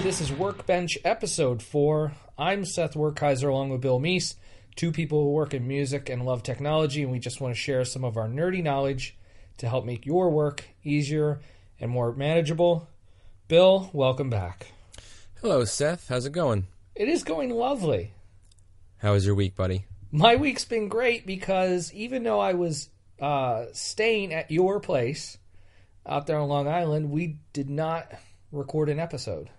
This is Workbench episode 4. I'm Seth Werkheiser along with Bill Meese, two people who work in music and love technology, and we just want to share some of our nerdy knowledge to help make your work easier and more manageable. Bill, welcome back. Hello, Seth. How's it going? It is going lovely. How was your week, buddy? My week's been great because even though I was staying at your place out there on Long Island, we did not record an episode.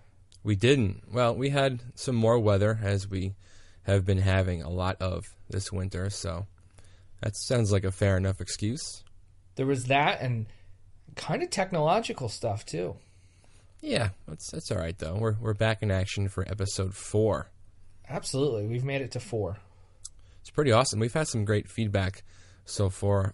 We didn't. Well, we had some more weather, as we have been having a lot of this winter, so that sounds like a fair enough excuse. There was that and kind of technological stuff, too. Yeah, that's all right, though. We're back in action for episode 4. Absolutely. We've made it to 4. It's pretty awesome. We've had some great feedback so far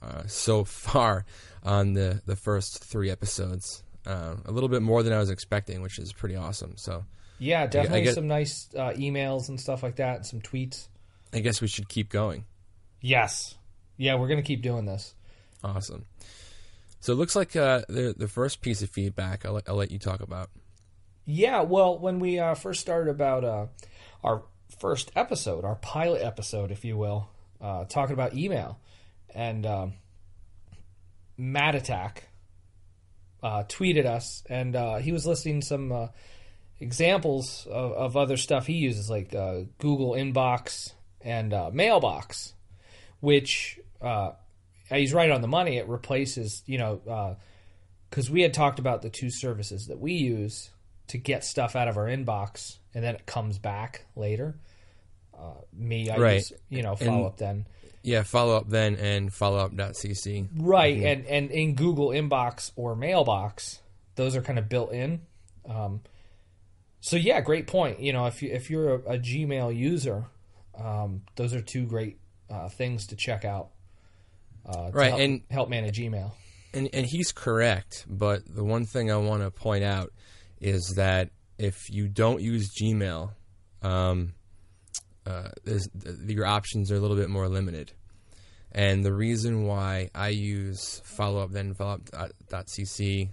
on the first 3 episodes. A little bit more than I was expecting, which is pretty awesome. So, yeah, definitely some nice emails and stuff like that, and some tweets. I guess we should keep going. Yes. Yeah, we're going to keep doing this. Awesome. So it looks like the first piece of feedback I'll let you talk about. Yeah, well, when we first started about our first episode, our pilot episode, if you will, talking about email, and Matt Attack tweeted us, and he was listing some examples of other stuff he uses, like Google Inbox and Mailbox, which he's right on the money. It replaces, because we had talked about the 2 services that we use to get stuff out of our inbox, and then it comes back later. I use, Follow Up Then. Yeah, Follow Up Then and followup.cc. Right, mm-hmm. and in Google Inbox or Mailbox, those are kind of built in. So yeah, great point. If you're a Gmail user, those are 2 great things to check out. To help manage email. And he's correct, but the one thing I want to point out is that if you don't use Gmail, your options are a little bit more limited. And the reason why I use followup then followup.cc,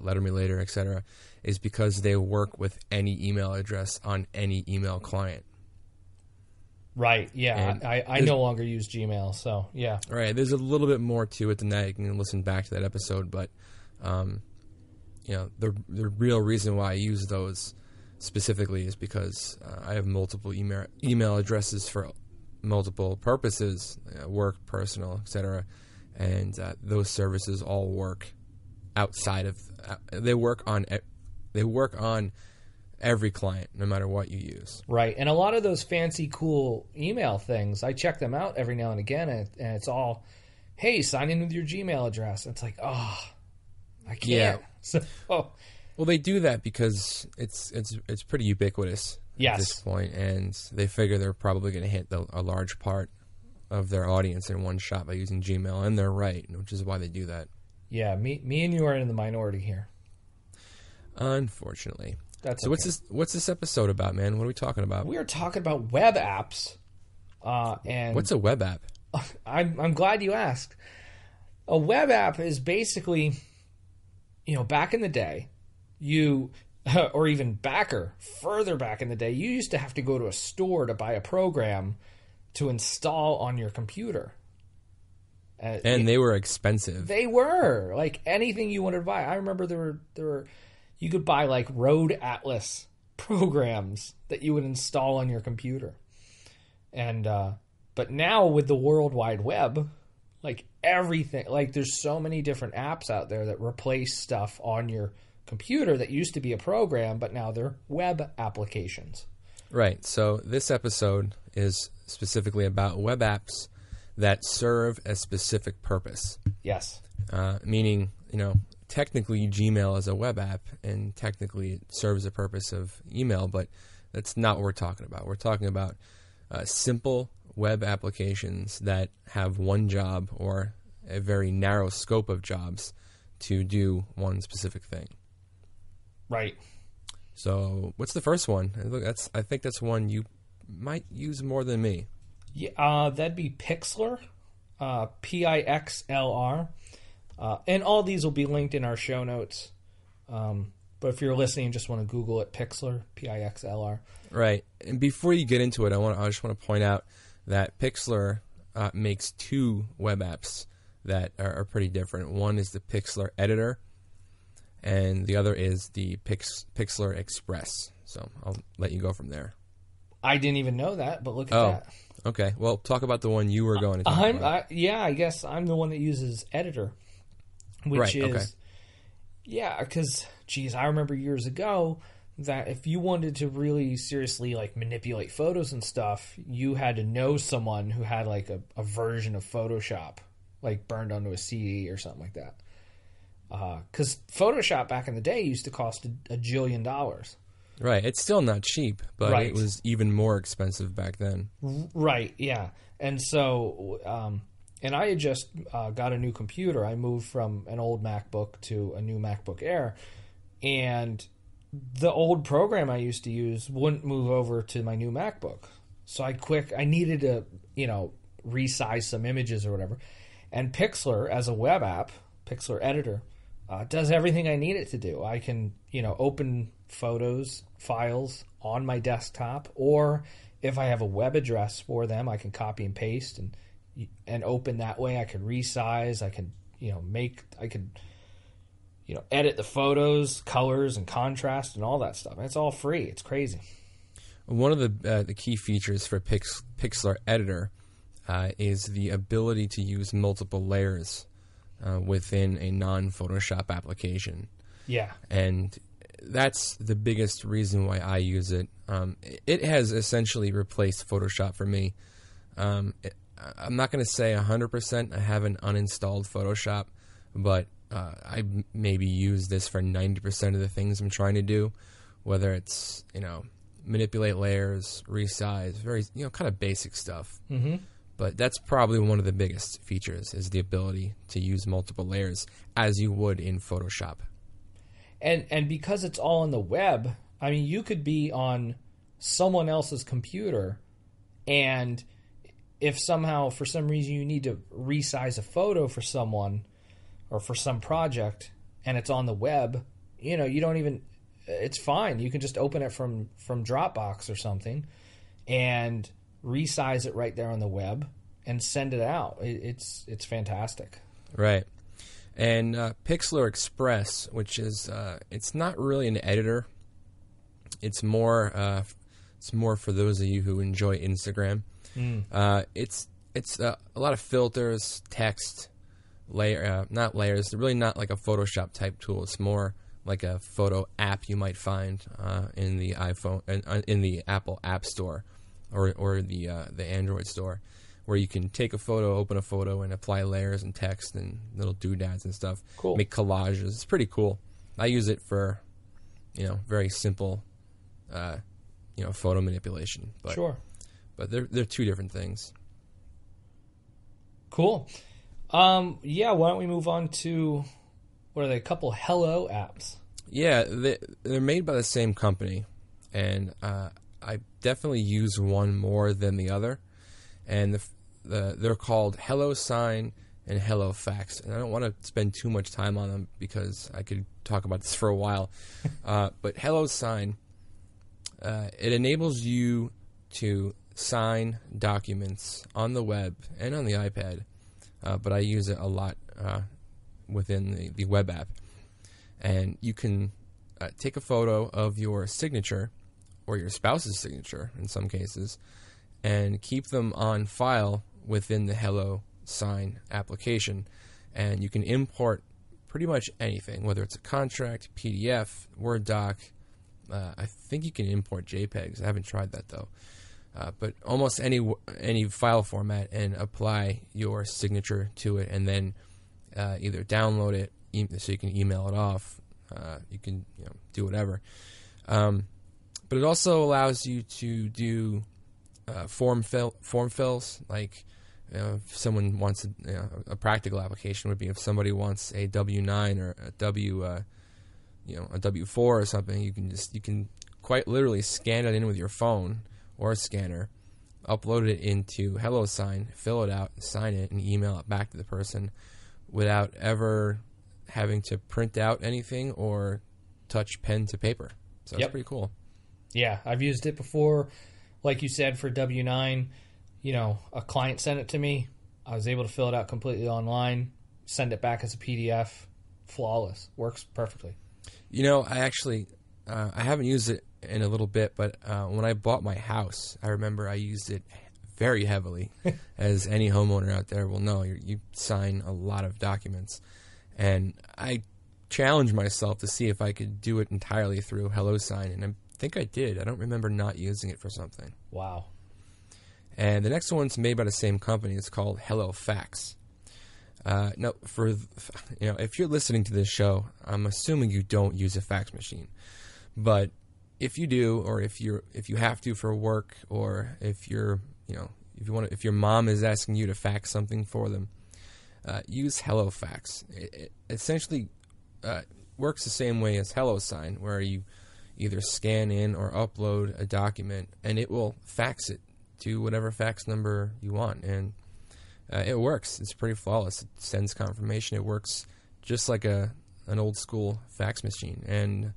letter me later, etc., is because they work with any email address on any email client. Right, yeah. I no longer use Gmail, so yeah. Right, there's a little bit more to it than that. You can listen back to that episode, but the real reason why I use those specifically is because I have multiple email addresses for multiple purposes, work, personal, etc., and those services all work outside of. They work on every client, no matter what you use. Right, and a lot of those fancy, cool email things, I check them out every now and again, and it's all, hey, sign in with your Gmail address. And it's like, oh, I can't. Yeah. So, well, they do that because it's pretty ubiquitous at this point, and they figure they're probably going to hit a large part of their audience in one shot by using Gmail, and they're right, which is why they do that. Yeah, me and you are in the minority here. Unfortunately. That's so okay. What's this episode about, man? What are we talking about? We are talking about web apps. And what's a web app? I'm glad you asked. A web app is basically, back in the day, or even further back in the day, you used to have to go to a store to buy a program to install on your computer. And they were expensive. They were. Like anything you wanted to buy. I remember there were you could buy like Road Atlas programs that you would install on your computer. And but now with the World Wide Web, like everything, like there's so many different apps out there that replace stuff on your computer that used to be a program, but now they're web applications. Right. So this episode is specifically about web apps that serve a specific purpose. Yes. Meaning, technically Gmail is a web app and technically it serves the purpose of email, but that's not what we're talking about. We're talking about simple web applications that have one job or a very narrow scope of jobs to do one specific thing. Right. So what's the first one? I think that's one you might use more than me. Yeah, that'd be Pixlr, Pixlr. And all these will be linked in our show notes. But if you're listening and just want to Google it, Pixlr, Pixlr. Right. And before you get into it, I just want to point out that Pixlr makes two web apps that are pretty different. One is the Pixlr Editor, and the other is the Pixlr Express. So I'll let you go from there. I didn't even know that, but look at that. Okay. Well, talk about the one you were going to talk about. I guess I'm the one that uses Editor, which is... Okay. Yeah, because, geez, I remember years ago that if you wanted to really seriously, like, manipulate photos and stuff, you had to know someone who had, like, a version of Photoshop, like, burned onto a CD or something like that. Because Photoshop back in the day used to cost a $1 jillion. Right. It's still not cheap, but It was even more expensive back then. Right, yeah. And so... and I had just got a new computer. I moved from an old MacBook to a new MacBook Air. And the old program I used to use wouldn't move over to my new MacBook. So I needed to, resize some images or whatever. And Pixlr, as a web app, Pixlr Editor, does everything I need it to do. I can, open photos, files on my desktop. Or if I have a web address for them, I can copy and paste and open that way. I can resize. I can, edit the photos, colors, and contrast, and all that stuff. It's all free. It's crazy. One of the key features for Pixlr Editor is the ability to use multiple layers within a non-Photoshop application. Yeah, and that's the biggest reason why I use it. It has essentially replaced Photoshop for me. I'm not going to say 100%. I haven't uninstalled Photoshop, but I maybe use this for 90% of the things I'm trying to do, whether it's, manipulate layers, resize, very, kind of basic stuff. Mm-hmm. But that's probably one of the biggest features is the ability to use multiple layers as you would in Photoshop. And because it's all on the web, I mean, you could be on someone else's computer, and if somehow, for some reason, you need to resize a photo for someone or for some project, and it's on the web, you don't even, it's fine. You can just open it from Dropbox or something and resize it right there on the web and send it out. It's fantastic. Right. And Pixlr Express, which is, it's not really an editor. It's more for those of you who enjoy Instagram. It's a lot of filters, text, not layers. They're really not like a Photoshop type tool. It's more like a photo app you might find in the iPhone and in the Apple App Store or the Android store, where you can take a photo, open a photo, and apply layers and text and little doodads and stuff. Cool. Make collages. It's pretty cool. I use it for, very simple, photo manipulation. But, sure. But they're two different things. Cool. Why don't we move on to, what are they, a couple Hello apps? Yeah, they're made by the same company, and I definitely use one more than the other. And they're called Hello Sign and Hello Fax. And I don't want to spend too much time on them because I could talk about this for a while. But Hello Sign, it enables you to sign documents on the web and on the iPad. But I use it a lot within the web app. And you can take a photo of your signature or your spouse's signature in some cases and keep them on file within the Hello Sign application. And you can import pretty much anything, whether it's a contract, PDF, Word doc. I think you can import JPEGs. I haven't tried that, though. But almost any file format, and apply your signature to it, and then either download it so you can email it off. You can do whatever. But it also allows you to do form fills, like if someone wants a practical application would be if somebody wants a W-9 or a a W-4 or something. You can quite literally scan it in with your phone or a scanner, upload it into HelloSign, fill it out, sign it, and email it back to the person without ever having to print out anything or touch pen to paper. So it's pretty cool. Yeah, I've used it before. Like you said, for W9, a client sent it to me. I was able to fill it out completely online, send it back as a PDF. Flawless. Works perfectly. I actually, I haven't used it in a little bit, but when I bought my house, I remember I used it very heavily. As any homeowner out there will know, you sign a lot of documents. And I challenged myself to see if I could do it entirely through HelloSign, and I think I did. I don't remember not using it for something. Wow. And the next one's made by the same company. It's called HelloFax. Now, if you're listening to this show, I'm assuming you don't use a fax machine. But if you do, or if you have to for work, or if your mom is asking you to fax something for them, use HelloFax. It essentially works the same way as HelloSign, where you either scan in or upload a document, and it will fax it to whatever fax number you want. And it works. It's pretty flawless. It sends confirmation. It works just like an old school fax machine. And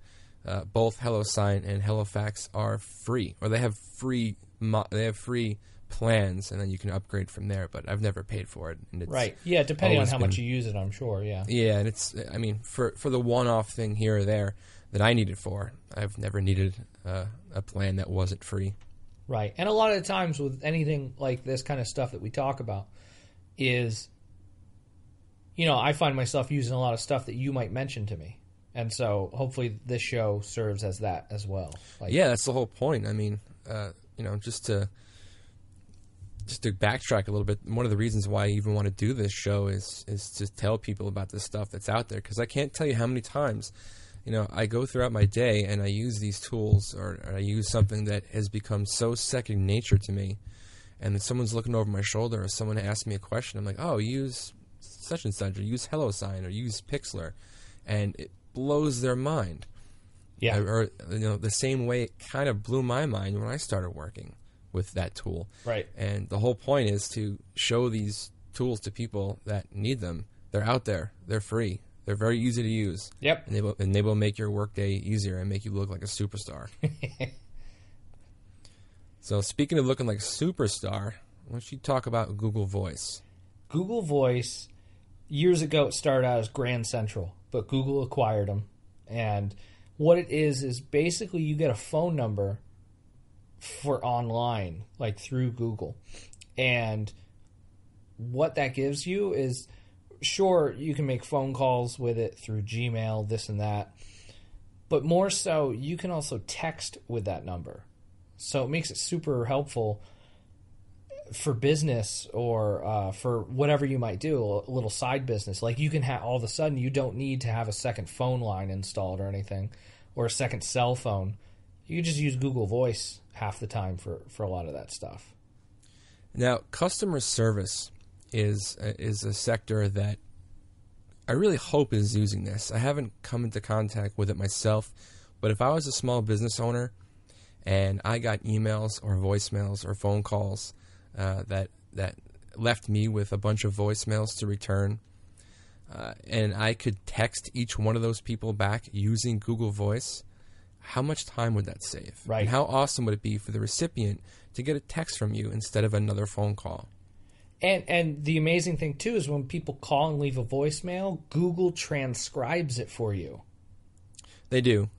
both HelloSign and HelloFax are free, or they have free plans, and then you can upgrade from there. But I've never paid for it. And it's right. Yeah, depending on how much you use it, I'm sure. Yeah. Yeah, and for the one-off thing here or there that I need it for, I've never needed a plan that wasn't free. Right. And a lot of the times with anything like this kind of stuff that we talk about is, I find myself using a lot of stuff that you might mention to me. And so hopefully this show serves as that as well. Yeah, that's the whole point. I mean, just to backtrack a little bit, one of the reasons why I even want to do this show is to tell people about this stuff that's out there. Because I can't tell you how many times, I go throughout my day and I use these tools, or I use something that has become so second nature to me. And then someone's looking over my shoulder, or someone asks me a question. I'm like, oh, use such and such, or use HelloSign, or use Pixlr. And it blows their mind. Yeah. Or the same way it kind of blew my mind when I started working with that tool. Right. And the whole point is to show these tools to people that need them. They're out there. They're free. They're very easy to use. Yep. And they will make your workday easier and make you look like a superstar. So speaking of looking like a superstar, why don't you talk about Google Voice? Google Voice, years ago it started out as Grand Central, but Google acquired them. And what it is basically you get a phone number for online, like through Google. And what that gives you is, sure, you can make phone calls with it through Gmail, this and that. But more so, you can also text with that number. So it makes it super helpful for business, or for whatever you might do, a little side business. Like you can have, all of a sudden, you don't need to have a second phone line installed or anything, or a second cell phone. You just use Google Voice half the time for a lot of that stuff. Now, customer service is a sector that I really hope is using this. I haven't come into contact with it myself, but if I was a small business owner and I got emails or voicemails or phone calls that left me with a bunch of voicemails to return, and I could text each one of those people back using Google Voice, how much time would that save? Right. And how awesome would it be for the recipient to get a text from you instead of another phone call? And the amazing thing, too, is when people call and leave a voicemail, Google transcribes it for you. They do.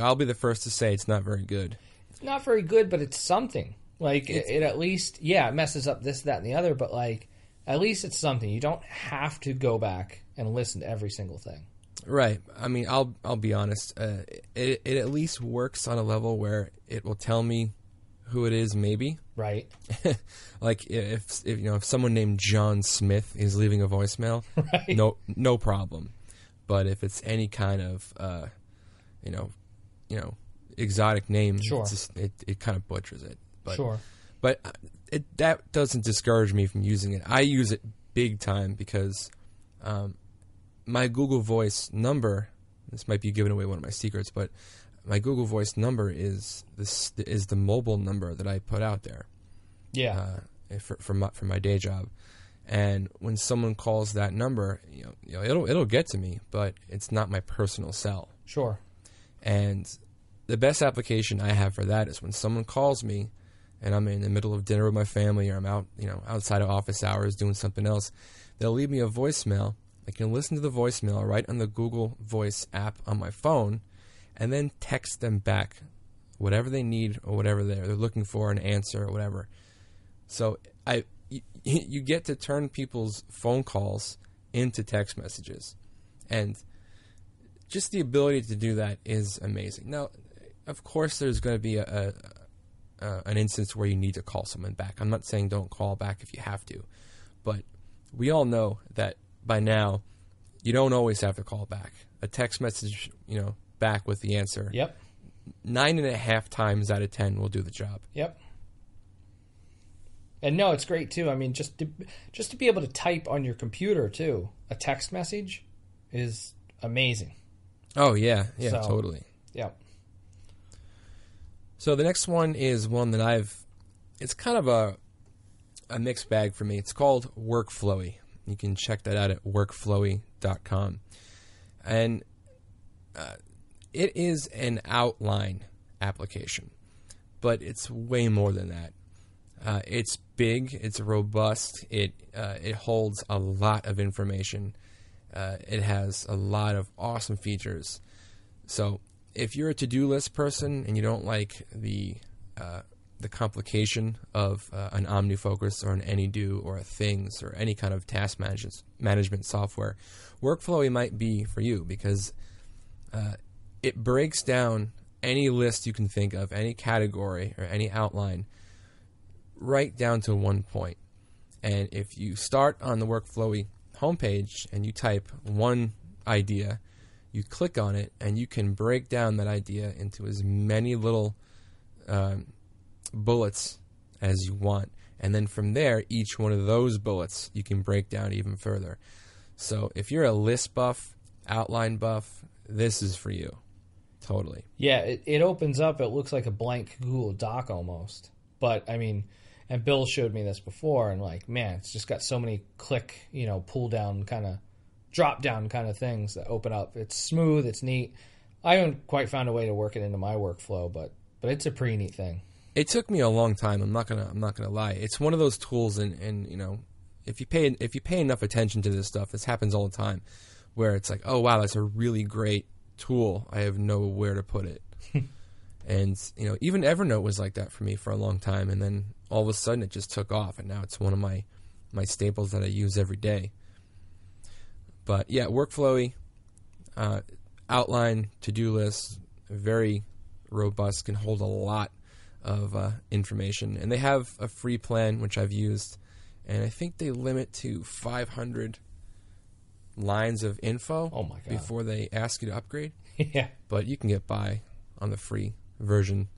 I'll be the first to say it's not very good. It's not very good, but it's something. Like, it at least, it messes up this, that, and the other, but, like, at least it's something. You don't have to go back and listen to every single thing. Right. I mean, I'll be honest. It at least works on a level where it will tell me who it is, maybe. Right. Like if someone named John Smith is leaving a voicemail, right. No problem. But if it's any kind of exotic name, sure. it kind of butchers it. But, sure. But that doesn't discourage me from using it. I use it big time because my Google Voice number, this might be giving away one of my secrets, but my Google Voice number is the mobile number that I put out there. Yeah. For my day job, and when someone calls that number, it'll get to me, but it's not my personal cell. Sure. And the best application I have for that is when someone calls me and I'm in the middle of dinner with my family, or I'm out, outside of office hours doing something else. They'll leave me a voicemail. I can listen to the voicemail right on the Google Voice app on my phone, and then text them back whatever they need or whatever they're looking for, an answer or whatever. So you get to turn people's phone calls into text messages, and just the ability to do that is amazing. Now, of course, there's going to be an instance where you need to call someone back. I'm not saying don't call back if you have to, but we all know that by now you don't always have to call back. A text message, back with the answer. Yep. 9.5 times out of 10 will do the job. Yep. And no, it's great too. I mean, just to be able to type on your computer too, a text message is amazing. Oh yeah, So, totally. Yep. So the next one is one that it's kind of a mixed bag for me. It's called Workflowy. You can check that out at workflowy.com. And it is an outline application, but it's way more than that. It's big, it's robust, it holds a lot of information. It has a lot of awesome features. So if you're a to-do list person and you don't like the complication of an OmniFocus or an AnyDo or a Things or any kind of task management software, Workflowy might be for you, because it breaks down any list you can think of, any category or any outline, right down to one point. And if you start on the Workflowy homepage and you type one idea, you click on it and you can break down that idea into as many little bullets as you want. And then from there, each one of those bullets you can break down even further. So if you're a list buff, outline buff, this is for you. Totally. Yeah, it opens up. It looks like a blank Google Doc almost. But, I mean, and Bill showed me this before, and man, it's just got so many click, pull down kind of, drop down kind of things that open up. It's smooth. It's neat. I haven't quite found a way to work it into my workflow, but it's a pretty neat thing. It took me a long time. I'm not gonna lie. It's one of those tools, and if you pay enough attention to this stuff, this happens all the time, where it's like, oh wow, that's a really great tool. I have nowhere to put it. And even Evernote was like that for me for a long time, and then all of a sudden it just took off, and now it's one of my staples that I use every day. But yeah, Workflowy, outline, to-do list, very robust, can hold a lot of information. And they have a free plan, which I've used, and I think they limit to 500 lines of info. Oh my God. Before they ask you to upgrade. Yeah. But you can get by on the free version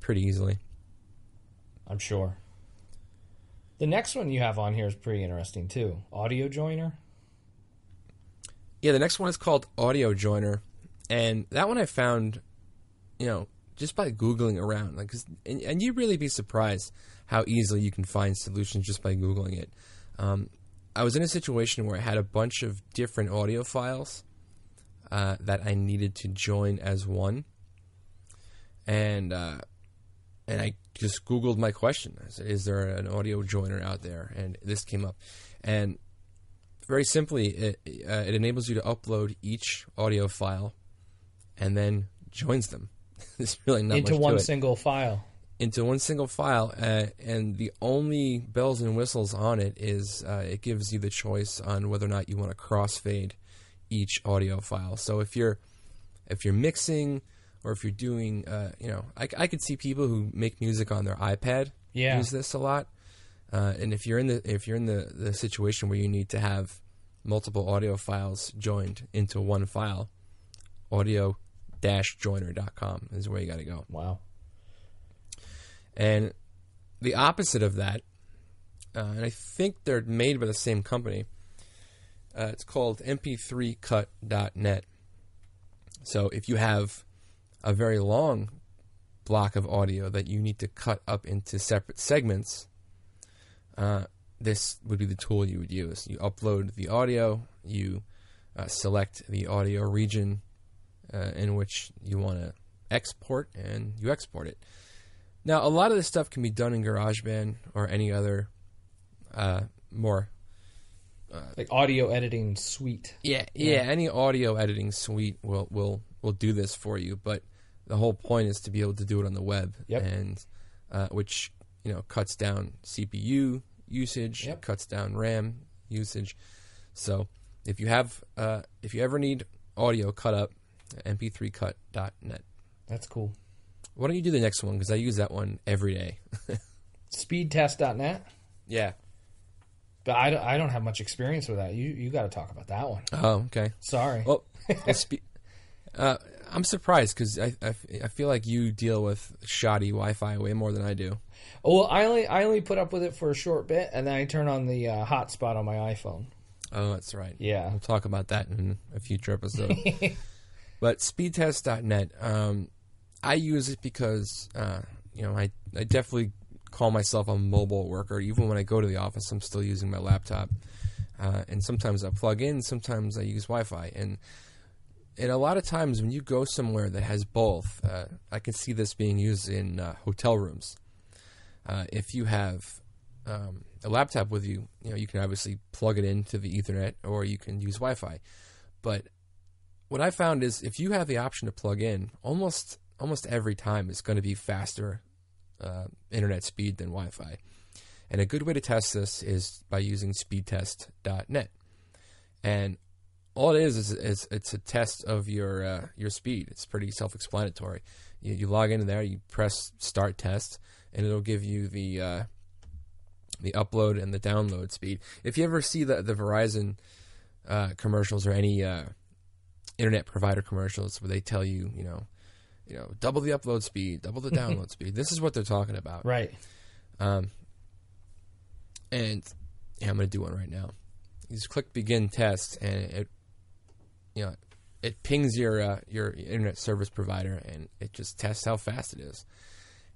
pretty easily. I'm sure. The next one you have on here is pretty interesting too. Audiojoiner. Yeah, the next one is called Audiojoiner, and that one I found, just by Googling around, and you'd really be surprised how easily you can find solutions just by Googling it. I was in a situation where I had a bunch of different audio files that I needed to join as one, and I just Googled my question. I said, "Is there an Audiojoiner out there?" And this came up, and very simply, it enables you to upload each audio file and then joins them. There's really not much to it. Into one single file. Into one single file, and the only bells and whistles on it is it gives you the choice on whether or not you want to crossfade each audio file. So if you're mixing, or if you're doing, I could see people who make music on their iPad use this a lot. And if you're in the situation where you need to have multiple audio files joined into one file, audio-joiner.com is where you got to go. Wow. And the opposite of that, and I think they're made by the same company, it's called mp3cut.net. So if you have a very long block of audio that you need to cut up into separate segments, this would be the tool you would use. You upload the audio, you select the audio region, in which you want to export, and you export it. Now, a lot of this stuff can be done in GarageBand or any other more like audio editing suite. Yeah, any audio editing suite will do this for you, but the whole point is to be able to do it on the web, and which cuts down CPU usage, cuts down RAM usage. So if you ever need audio cut up, mp3cut.net. That's cool. Why don't you do the next one, because I use that one every day. Speedtest.net. Yeah. But I don't have much experience with that. You got to talk about that one. Oh, okay. Sorry. Well, I'm surprised, because I feel like you deal with shoddy Wi-Fi way more than I do. Well, I only put up with it for a short bit, and then I turn on the hotspot on my iPhone. Oh, that's right. Yeah. We'll talk about that in a future episode. But speedtest.net, I use it because I definitely call myself a mobile worker. Even when I go to the office, I'm still using my laptop. And sometimes I plug in, sometimes I use Wi-Fi. And a lot of times when you go somewhere that has both, I can see this being used in hotel rooms. If you have a laptop with you, you can obviously plug it into the Ethernet, or you can use Wi-Fi. But what I found is if you have the option to plug in, almost every time it's going to be faster internet speed than Wi-Fi. And a good way to test this is by using speedtest.net. And all it is it's a test of your speed. It's pretty self-explanatory. You log into there, you press Start Test, and it'll give you the upload and the download speed. If you ever see the Verizon commercials, or any internet provider commercials where they tell you, double the upload speed, double the download speed, this is what they're talking about. Right. And I'm going to do one right now. You just click Begin Test, and it pings your internet service provider, and it just tests how fast it is.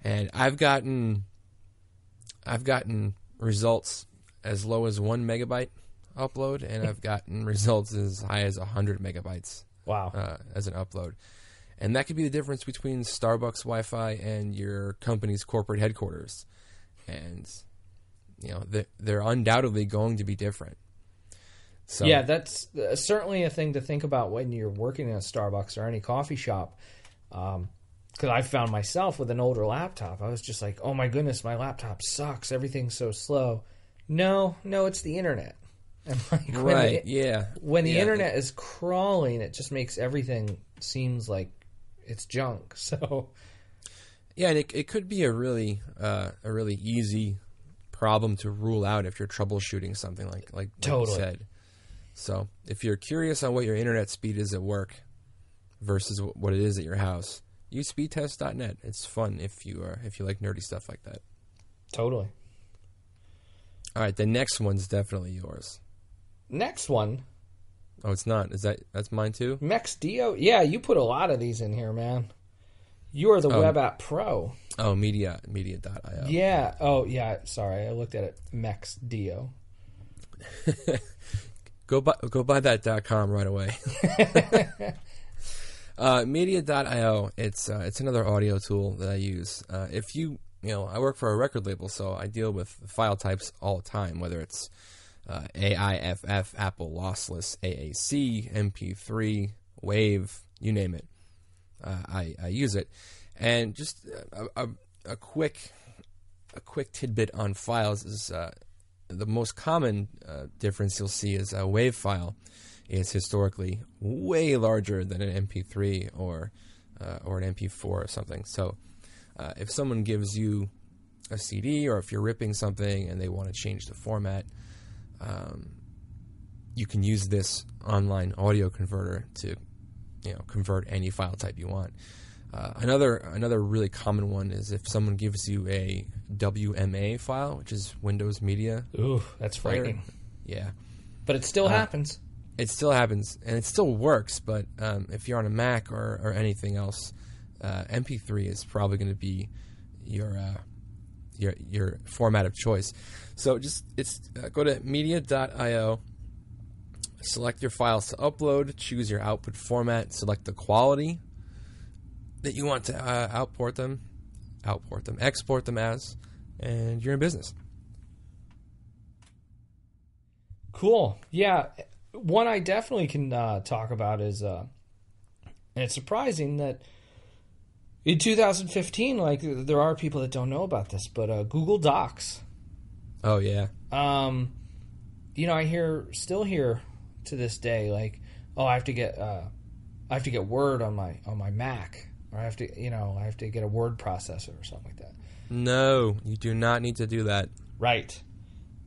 And I've gotten results as low as 1 megabyte upload, and I've gotten results as high as 100 megabytes. Wow. As an upload. And that could be the difference between Starbucks Wi-Fi and your company's corporate headquarters. And they're undoubtedly going to be different. So, yeah, that's certainly a thing to think about when you're working in a Starbucks or any coffee shop. Because I found myself with an older laptop. I was just like, oh my goodness, my laptop sucks. Everything's so slow. No, it's the internet. And when the internet is crawling, it just makes everything seems like it's junk. So yeah, and it could be a really easy problem to rule out if you're troubleshooting something like totally. You said. So if you're curious on what your internet speed is at work versus what it is at your house, use speedtest.net. It's fun if you like nerdy stuff like that. Totally. All right, the next one's definitely yours. Next one. Oh, it's not. That's mine too? Mexdio? Yeah, you put a lot of these in here, man. You are the web app pro. Oh, media.io. Yeah. Oh, yeah. Sorry, I looked at it. Mexdio. Go buy that .com right away. Media.io. It's another audio tool that I use. If I work for a record label, so I deal with file types all the time, whether it's AIFF, Apple Lossless, AAC, MP3, WAV, you name it. I use it. And just a quick tidbit on files is the most common difference you'll see is a WAV file is historically way larger than an MP3 or an MP4 or something. So if someone gives you a CD, or if you're ripping something and they want to change the format, you can use this online audio converter to convert any file type you want. Another really common one is if someone gives you a WMA file, which is Windows Media. Ooh, that's frightening. Yeah. But it still happens. It still happens, and it still works, but if you're on a Mac or anything else, MP3 is probably going to be your format of choice. So just go to media.io select your files to upload, choose your output format, select the quality that you want to export them as, and you're in business. Cool. Yeah. One I definitely can talk about is, and it's surprising that in 2015, like, there are people that don't know about this, but Google Docs. Oh, yeah. I still hear to this day, like, oh, I have to get Word on my Mac, or I have to get a word processor or something like that. No, you do not need to do that. Right.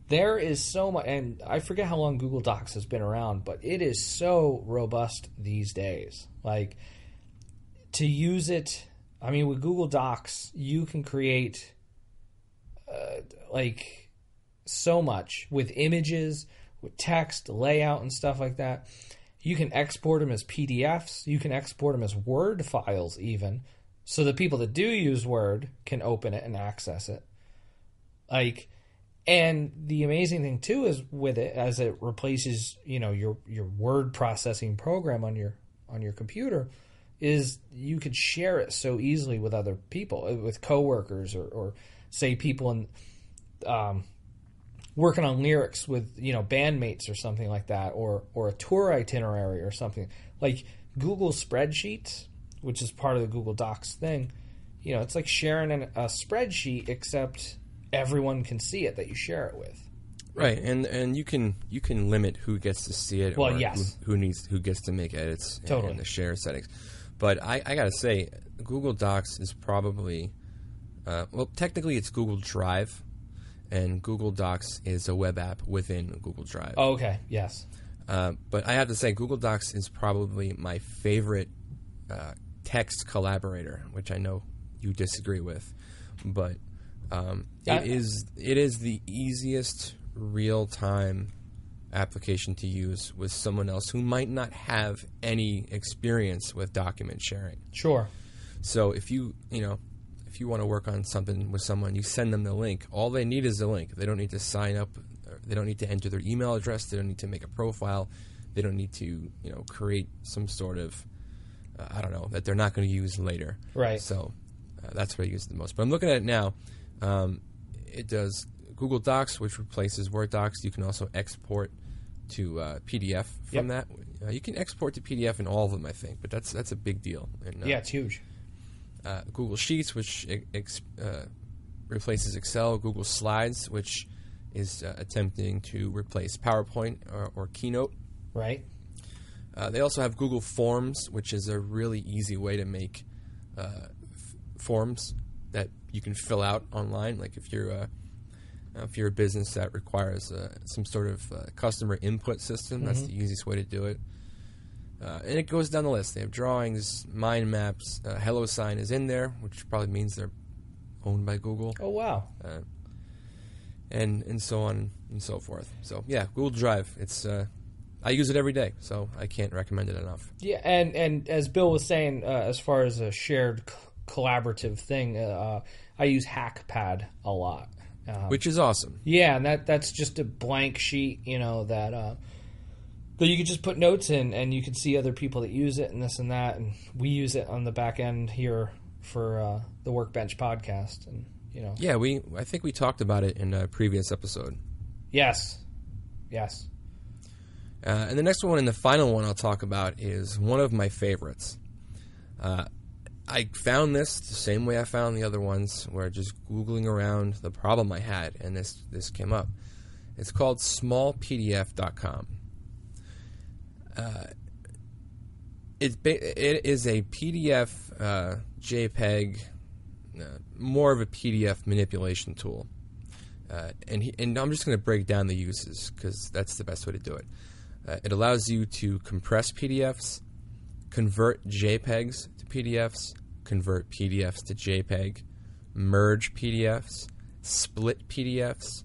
There is so much, and I forget how long Google Docs has been around, but it is so robust these days. Like, to use it, I mean, with Google Docs, you can create, so much with images, with text, layout, and stuff like that. You can export them as PDFs. You can export them as Word files even. So the people that do use Word can open it and access it. And the amazing thing too is with it, as it replaces, your word processing program on your computer, is you could share it so easily with other people, with coworkers, or say people in working on lyrics with bandmates or something like that, or a tour itinerary or something. Like Google Spreadsheets, which is part of the Google Docs thing, it's like sharing a spreadsheet, except everyone can see it that you share it with. Right, and you can limit who gets to see it, well, or yes, who gets to make edits totally in the share settings. But I gotta say, Google Docs is probably technically it's Google Drive, and Google Docs is a web app within Google Drive. Oh, okay, yes. But I have to say, Google Docs is probably my favorite text collaborator, which I know you disagree with, but it is the easiest real-time application to use with someone else who might not have any experience with document sharing. Sure. So if you want to work on something with someone, you send them the link. All they need is the link. They don't need to sign up. They don't need to enter their email address. They don't need to make a profile. They don't need to create some sort of that they're not going to use later. Right. So that's what I use the most. But I'm looking at it now. It does Google Docs, which replaces Word docs. You can also export to PDF from that. You can export to PDF in all of them, I think, but that's a big deal. And, yeah, it's huge. Google Sheets, which replaces Excel. Google Slides, which is attempting to replace PowerPoint or Keynote. Right. They also have Google Forms, which is a really easy way to make forms that you can fill out online. Like if you're a business that requires some sort of customer input system, that's the easiest way to do it. And it goes down the list. They have drawings, mind maps. HelloSign is in there, which probably means they're owned by Google. Oh, wow. And so on and so forth. So, yeah, Google Drive. It's I use it every day, so I can't recommend it enough. Yeah, and as Bill was saying, as far as a shared collaborative thing, I use Hackpad a lot. Which is awesome. Yeah, and that's just a blank sheet, that you can just put notes in, and you can see other people that use it and this and that, and we use it on the back end here for the Workbench Podcast, and Yeah, I think we talked about it in a previous episode. Yes. And the next one and the final one I'll talk about is one of my favorites. I found this the same way I found the other ones, where just Googling around the problem I had, and this came up. It's called smallpdf.com. It is a PDF, JPEG, more of a PDF manipulation tool. And I'm just going to break down the uses, because that's the best way to do it. It allows you to compress PDFs, convert JPEGs to PDFs, convert PDFs to JPEG, merge PDFs, split PDFs,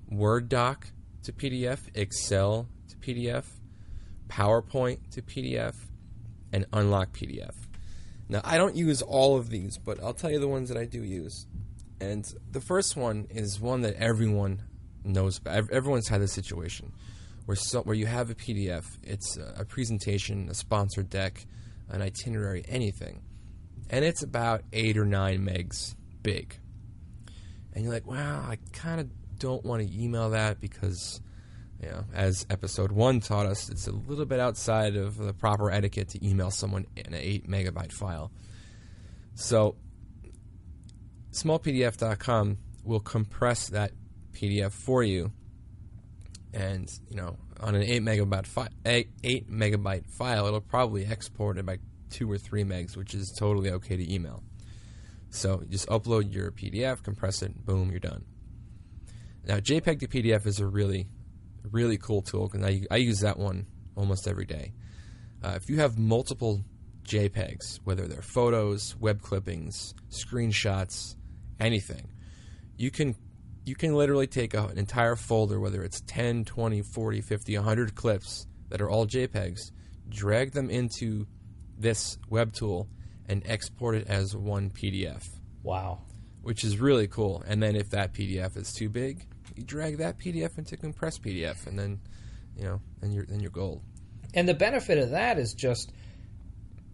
Word doc to PDF, Excel to PDF, PowerPoint to PDF, and unlock PDF. Now, I don't use all of these, but I'll tell you the ones that I do use. And the first one is one that everyone knows about. Everyone's had this situation where you have a PDF, it's a presentation, a sponsored deck, an itinerary, anything, and it's about 8 or 9 megs big. And you're like, wow, I kind of don't want to email that because, as episode 1 taught us, it's a little bit outside of the proper etiquette to email someone in an 8 megabyte file. So smallpdf.com will compress that PDF for you, and on an 8 megabyte file, it'll probably export it by 2 or 3 megs, which is totally okay to email. So you just upload your PDF, compress it, boom, you're done. Now, JPEG to PDF is a really, really cool tool, because I use that one almost every day. If you have multiple JPEGs, whether they're photos, web clippings, screenshots, anything, you can literally take an entire folder, whether it's 10, 20, 40, 50, 100 clips that are all JPEGs, drag them into this web tool, and export it as one PDF. Wow. Which is really cool. And then if that PDF is too big, you drag that PDF into compressed PDF, and then, then you're gold. And the benefit of that is just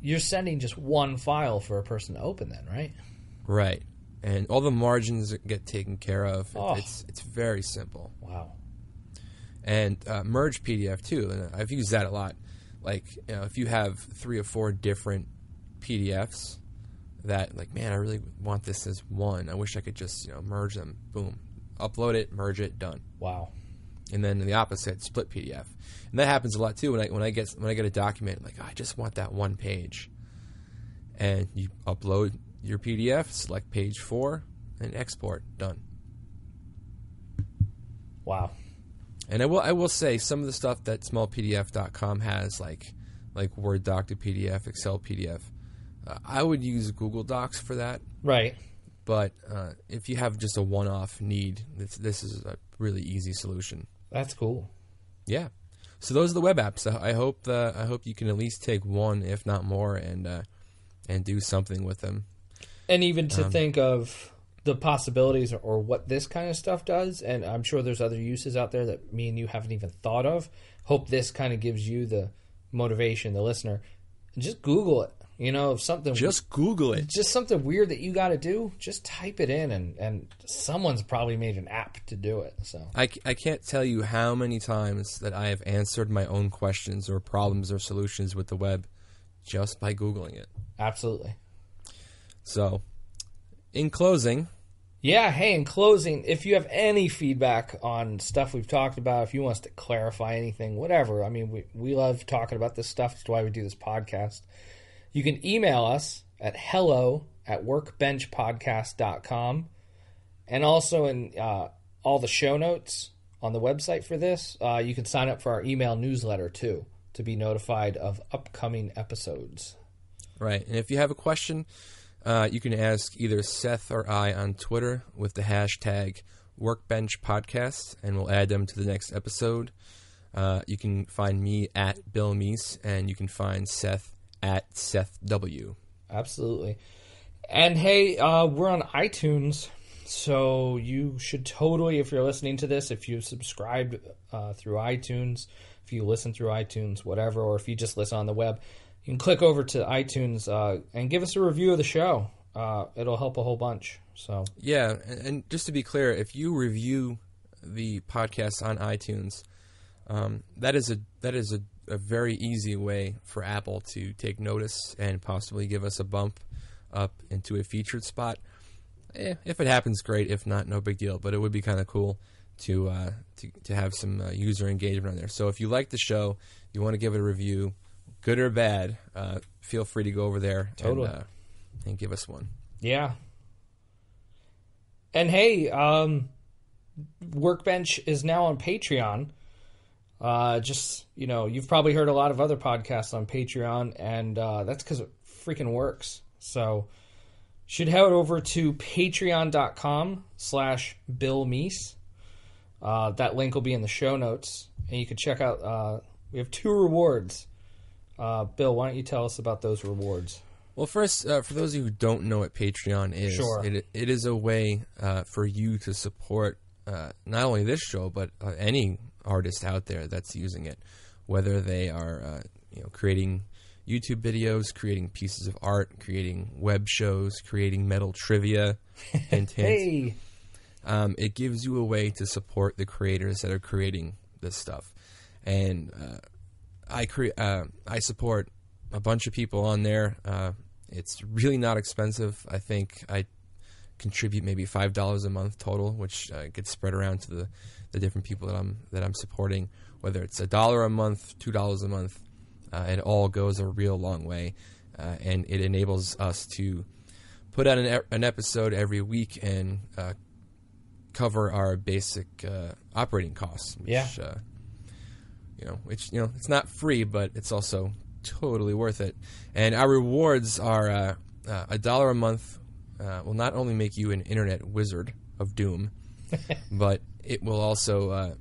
you're sending just one file for a person to open then, right? Right. And all the margins get taken care of. Oh. It's very simple. Wow. And merge PDF too. And I've used that a lot. Like, if you have 3 or 4 different PDFs that, like, man, I really want this as one. I wish I could just, merge them. Boom. Upload it, merge it, done. Wow. And then the opposite, split PDF. And that happens a lot too when I get a document, like, I just want that one page. And you upload your PDF, select page 4, and export. Done. Wow. And I will say some of the stuff that smallpdf.com has, like Word doc to PDF, Excel PDF, I would use Google Docs for that. Right. But if you have just a one-off need, this is a really easy solution. That's cool. Yeah. So those are the web apps. I hope you can at least take one, if not more, and do something with them. And even to think of the possibilities or what this kind of stuff does, and I'm sure there's other uses out there that me and you haven't even thought of. Hope this kind of gives you the motivation, the listener. Just Google it. If something... Just Google it. Just something weird that you got to do, just type it in, and someone's probably made an app to do it. So I can't tell you how many times that I have answered my own questions or problems or solutions with the web just by Googling it. Absolutely. So, in closing... Yeah, hey, in closing, if you have any feedback on stuff we've talked about, if you want us to clarify anything, whatever, I mean, we love talking about this stuff. That's why we do this podcast. You can email us at hello@workbenchpodcast.com. And also in all the show notes on the website for this, you can sign up for our email newsletter, too, to be notified of upcoming episodes. Right. And if you have a question, you can ask either Seth or I on Twitter with the hashtag Workbench Podcast, and we'll add them to the next episode. You can find me at Bill Meese, and you can find Seth at Seth W. Absolutely. And hey, we're on iTunes, so you should totally, if you're listening to this, if you subscribed through iTunes, if you listen through iTunes, whatever, or if you just listen on the web, you can click over to iTunes and give us a review of the show. It'll help a whole bunch. So yeah, and just to be clear, if you review the podcast on iTunes, that is a very easy way for Apple to take notice and possibly give us a bump up into a featured spot. If it happens, great. If not, no big deal. But it would be kind of cool to have some user engagement on there. So if you like the show, you want to give it a review, good or bad, feel free to go over there and give us one. Yeah. And hey, Workbench is now on Patreon. You've probably heard a lot of other podcasts on Patreon, and that's because it freaking works. So should head over to patreon.com/Bill Meese. That link will be in the show notes, and you can check out, we have 2 rewards. Bill, why don't you tell us about those rewards? Well, first, for those of you who don't know what Patreon is, sure. it is a way for you to support not only this show, but any artist out there that's using it, whether they are creating YouTube videos, creating pieces of art, creating web shows, creating metal trivia. Hint, hint. Hey. It gives you a way to support the creators that are creating this stuff. And I support a bunch of people on there. It's really not expensive. I think I contribute maybe $5 a month total, which gets spread around to the different people that I'm supporting. Whether it's $1 a month, $2 a month, it all goes a real long way, and it enables us to put out an episode every week and cover our basic operating costs. Which, it's not free, but it's also totally worth it. And our rewards are $1 a month. Will not only make you an internet wizard of doom, but it will also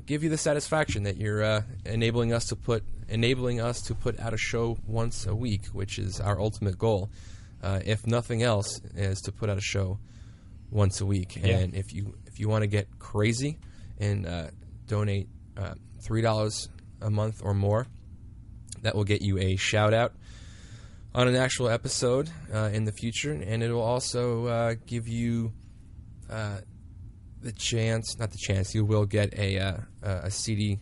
give you the satisfaction that you're enabling us to put out a show once a week, which is our ultimate goal. If nothing else, is to put out a show once a week. Yeah. And if you want to get crazy and donate $3 a month or more, that will get you a shout out on an actual episode in the future, and it will also give you you will get a CD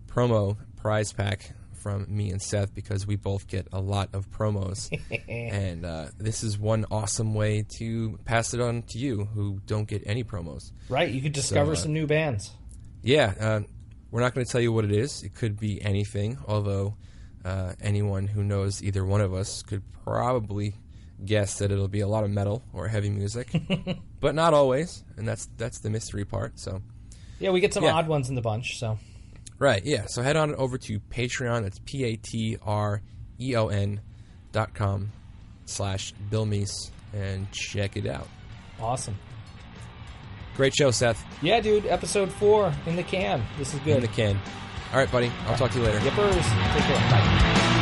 promo prize pack from me and Seth, because we both get a lot of promos. And this is one awesome way to pass it on to you who don't get any promos. Right, you could discover some new bands. Yeah, we're not going to tell you what it is. It could be anything, although anyone who knows either one of us could probably guess that it'll be a lot of metal or heavy music, but not always, and that's the mystery part. So yeah, we get some odd ones in the bunch. So right, yeah. So head on over to Patreon. That's patreon.com/Bill Meese and check it out. Awesome. Great show, Seth. Yeah, dude. Episode 4 in the can. This is good. In the can. All right, buddy. I'll talk to you later. Yippers. Take care. Bye.